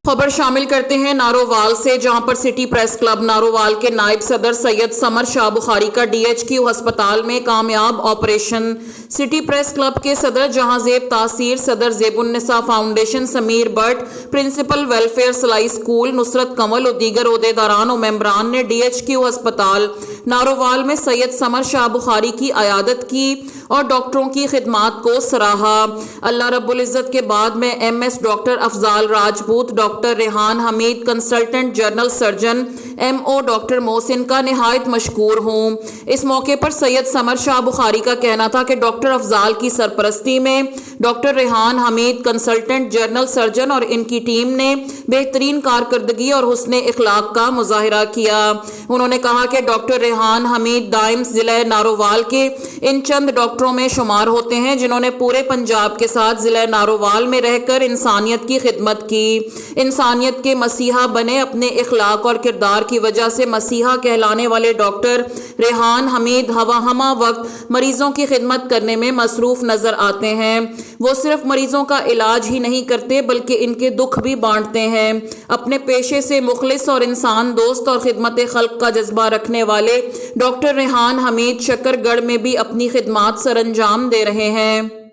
خبر شامل کرتے ہیں نارووال سے، جہاں پر سٹی پریس کلب نارووال کے نائب صدر سید سمر شاہ بخاری کا ڈی ایچ کیو ہسپتال میں کامیاب آپریشن۔ سٹی پریس کلب کے صدر جہاں زیب تاثیر صدر Zeb un-Nisa foundation Sameer Butt, principal welfare سلائی اسکول نصرت کنول اور دیگر عہدیداران و ممبران نے ڈی ایچ کیو ہسپتال نارووال میں سید سمر شاہ بخاری کی عیادت کی اور ڈاکٹروں کی خدمات کو سراہا۔ اللہ رب العزت کے بعد میں M S doctor Afzal Rajput, doctor Rehan Hameed consultant general surgeon M O doctor Mohsin کا نہایت مشکور ہوں۔ اس موقع پر سید سمر شاہ بخاری کا کہنا تھا کہ ڈاکٹر افضال کی سرپرستی میں doctor Rehan Hameed consultant general surgeon اور ان کی ٹیم نے بہترین کارکردگی اور حسن اخلاق کا مظاہرہ کیا۔ انہوں نے کہا کہ ڈاکٹر ریحان حمید دائم ضلع نارووال کے ان چند ڈاکٹروں میں شمار ہوتے ہیں جنہوں نے پورے پنجاب کے ساتھ ضلع نارووال میں رہ کر انسانیت کی خدمت کی۔ انسانیت کے مسیحا بنے، اپنے اخلاق اور کردار کی وجہ سے مسیحا کہلانے والے ڈاکٹر ریحان حمید ہمہ وقت مریضوں کی خدمت کرنے میں مصروف نظر آتے ہیں۔ وہ صرف مریضوں کا علاج ہی نہیں کرتے بلکہ ان کے دکھ بھی بانٹتے ہیں۔ اپنے پیشے سے مخلص اور انسان دوست اور خدمت خلق کا جذبہ رکھنے والے ڈاکٹر ریحان حمید شکر گڑھ میں بھی اپنی خدمات سر انجام دے رہے ہیں۔